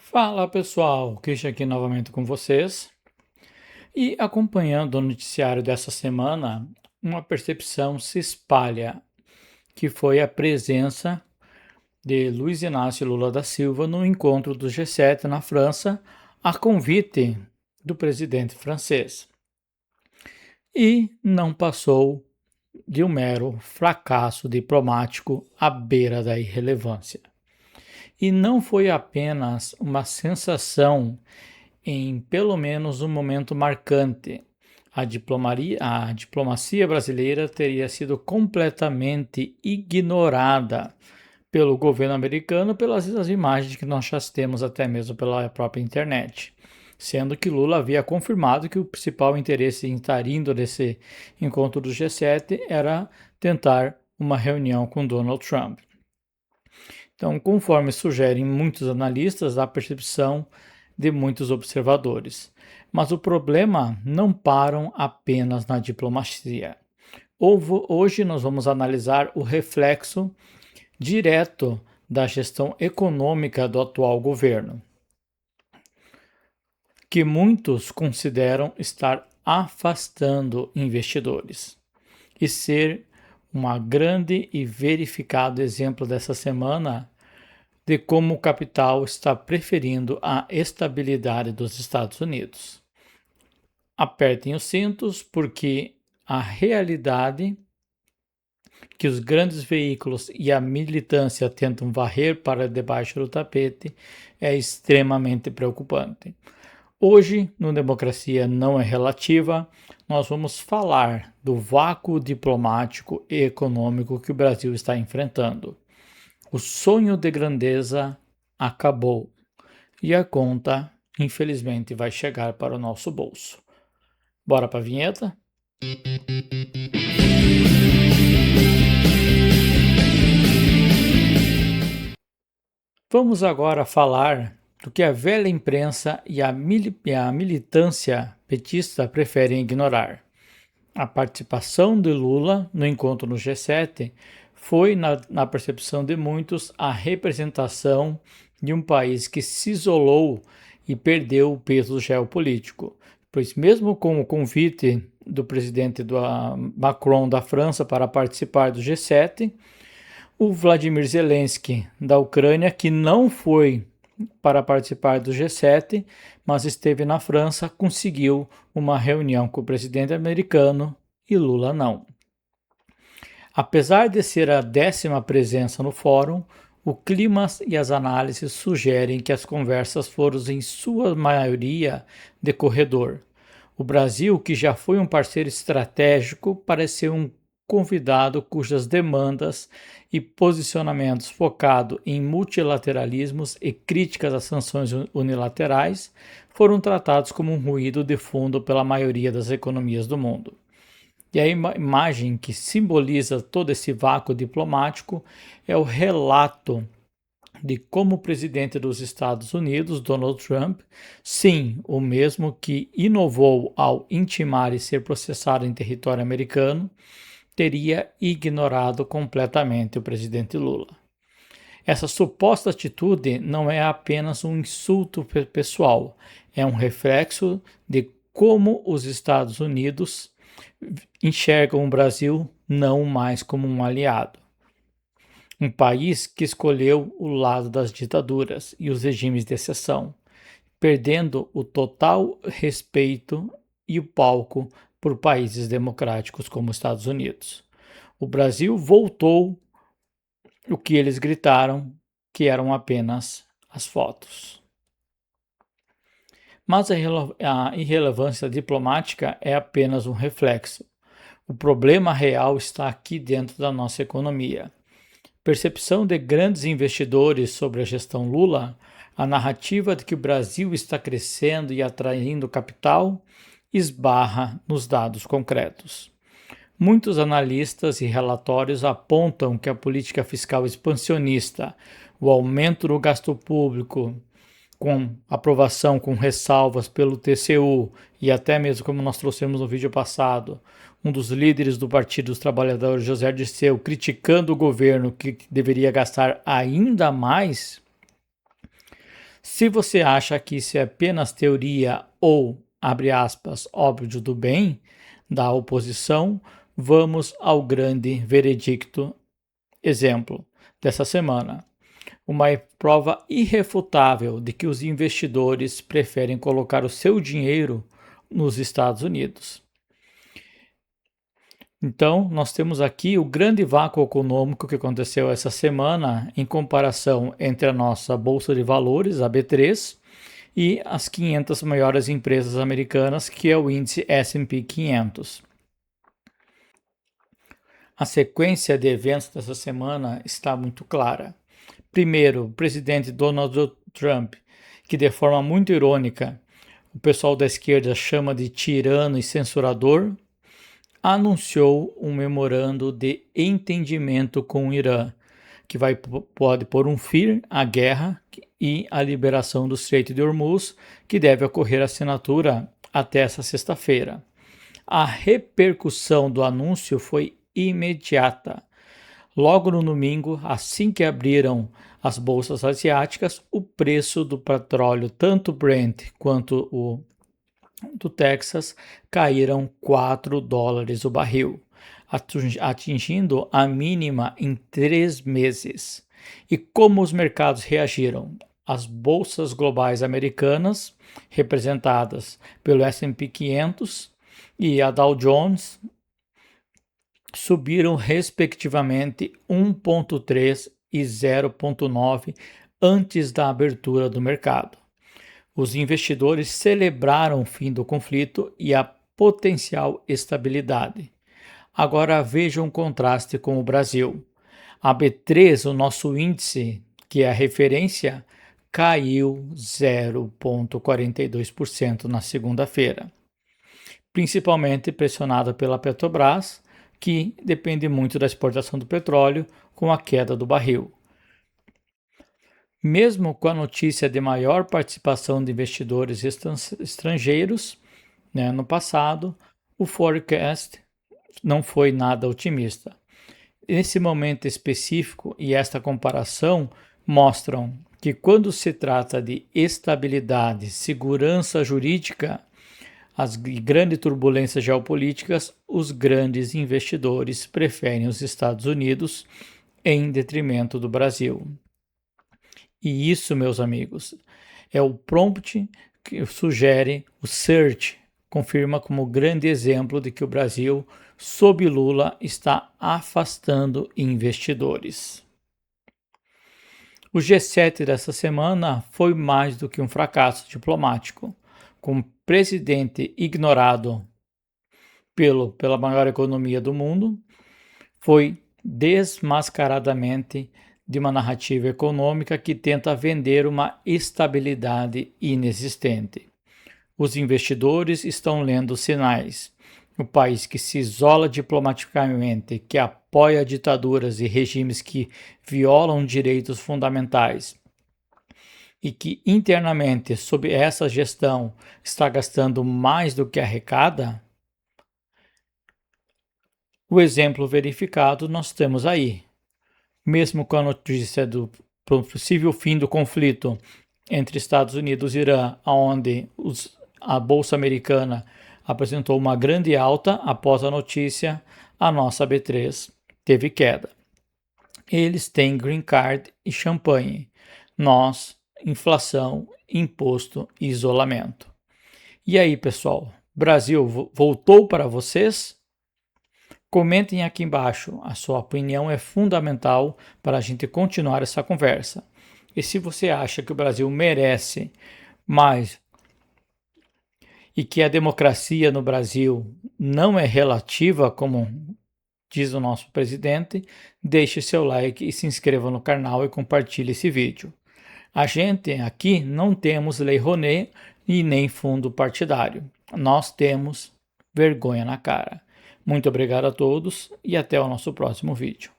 Fala pessoal, Christian aqui novamente com vocês e acompanhando o noticiário dessa semana, uma percepção se espalha que foi a presença de Luiz Inácio Lula da Silva no encontro do G7 na França, a convite do presidente francês. E não passou de um mero fracasso diplomático à beira da irrelevância. E não foi apenas uma sensação em pelo menos um momento marcante. A diplomacia brasileira teria sido completamente ignorada pelo governo americano pelas imagens que nós já temos até mesmo pela própria internet. Sendo que Lula havia confirmado que o principal interesse em estar indo nesse encontro do G7 era tentar uma reunião com Donald Trump. Então, conforme sugerem muitos analistas, a percepção de muitos observadores. Mas o problema não param apenas na diplomacia. Hoje nós vamos analisar o reflexo direto da gestão econômica do atual governo, que muitos consideram estar afastando investidores e ser um grande e verificado exemplo dessa semana de como o capital está preferindo a estabilidade dos Estados Unidos. Apertem os cintos, porque a realidade que os grandes veículos e a militância tentam varrer para debaixo do tapete é extremamente preocupante. Hoje, no Democracia Não é Relativa, nós vamos falar do vácuo diplomático e econômico que o Brasil está enfrentando. O sonho de grandeza acabou e a conta, infelizmente, vai chegar para o nosso bolso. Bora para a vinheta? Vamos agora falar do que a velha imprensa e a militância petista preferem ignorar. A participação de Lula no encontro no G7 foi, na percepção de muitos, a representação de um país que se isolou e perdeu o peso geopolítico. Pois mesmo com o convite do presidente Macron da França para participar do G7, o Vladimir Zelensky da Ucrânia, que não foi para participar do G7, mas esteve na França, conseguiu uma reunião com o presidente americano e Lula não. Apesar de ser a 10ª presença no fórum, o clima e as análises sugerem que as conversas foram, em sua maioria, de corredor. O Brasil, que já foi um parceiro estratégico, pareceu um convidado cujas demandas e posicionamentos focados em multilateralismos e críticas às sanções unilaterais foram tratados como um ruído de fundo pela maioria das economias do mundo. E a imagem que simboliza todo esse vácuo diplomático é o relato de como o presidente dos Estados Unidos, Donald Trump, sim, o mesmo que inovou ao intimar e ser processado em território americano, teria ignorado completamente o presidente Lula. Essa suposta atitude não é apenas um insulto pessoal, é um reflexo de como os Estados Unidos enxergam o Brasil não mais como um aliado. Um país que escolheu o lado das ditaduras e os regimes de exceção, perdendo o total respeito e o palco por países democráticos como os Estados Unidos. O Brasil voltou o que eles gritaram, que eram apenas as fotos. Mas a irrelevância diplomática é apenas um reflexo. O problema real está aqui dentro da nossa economia. Percepção de grandes investidores sobre a gestão Lula, a narrativa de que o Brasil está crescendo e atraindo capital, esbarra nos dados concretos. Muitos analistas e relatórios apontam que a política fiscal expansionista, o aumento do gasto público, com aprovação com ressalvas pelo TCU e até mesmo como nós trouxemos no vídeo passado, um dos líderes do Partido dos Trabalhadores, José Dirceu, criticando o governo que deveria gastar ainda mais, Se você acha que isso é apenas teoria ou, abre aspas, óbvio do bem, da oposição, vamos ao grande veredicto exemplo dessa semana. Uma prova irrefutável de que os investidores preferem colocar o seu dinheiro nos Estados Unidos. Então, nós temos aqui o grande vácuo econômico que aconteceu essa semana em comparação entre a nossa Bolsa de Valores, a B3, e as 500 maiores empresas americanas, que é o índice S&P 500. A sequência de eventos dessa semana está muito clara. Primeiro, o presidente Donald Trump, que de forma muito irônica o pessoal da esquerda chama de tirano e censurador, anunciou um memorando de entendimento com o Irã, que pode pôr um fim à guerra e à liberação do Estreito de Hormuz, que deve ocorrer a assinatura até essa sexta-feira. A repercussão do anúncio foi imediata. Logo no domingo, assim que abriram as bolsas asiáticas, o preço do petróleo, tanto Brent quanto o do Texas, caíram $4 o barril, atingindo a mínima em 3 meses. E como os mercados reagiram? As bolsas globais americanas, representadas pelo S&P 500 e a Dow Jones, subiram respectivamente 1,3 e 0,9 antes da abertura do mercado. Os investidores celebraram o fim do conflito e a potencial estabilidade. Agora veja um contraste com o Brasil. A B3, o nosso índice, que é a referência, caiu 0,42% na segunda-feira, principalmente pressionada pela Petrobras, que depende muito da exportação do petróleo, com a queda do barril. Mesmo com a notícia de maior participação de investidores estrangeiros, no passado, o forecast não foi nada otimista. Esse momento específico e esta comparação mostram que quando se trata de estabilidade, segurança jurídica, as grandes turbulências geopolíticas, os grandes investidores preferem os Estados Unidos em detrimento do Brasil. E isso, meus amigos, é o prompt que sugere o search, confirma como grande exemplo de que o Brasil, sob Lula, está afastando investidores. O G7 dessa semana foi mais do que um fracasso diplomático, com o presidente ignorado pela maior economia do mundo, foi desmascaradamente de uma narrativa econômica que tenta vender uma estabilidade inexistente. Os investidores estão lendo sinais. O país que se isola diplomaticamente, que apoia ditaduras e regimes que violam direitos fundamentais e que internamente, sob essa gestão, está gastando mais do que arrecada, o exemplo verificado nós temos aí. Mesmo com a notícia do possível fim do conflito entre Estados Unidos e Irã, onde a Bolsa Americana apresentou uma grande alta após a notícia, a nossa B3 teve queda. Eles têm green card e champanhe. Nós, inflação, imposto e isolamento. E aí, pessoal, Brasil voltou para vocês? Comentem aqui embaixo, a sua opinião é fundamental para a gente continuar essa conversa. E se você acha que o Brasil merece mais e que a democracia no Brasil não é relativa, como diz o nosso presidente, deixe seu like e se inscreva no canal e compartilhe esse vídeo. A gente aqui não temos lei Rouanet e nem fundo partidário. Nós temos vergonha na cara. Muito obrigado a todos e até o nosso próximo vídeo.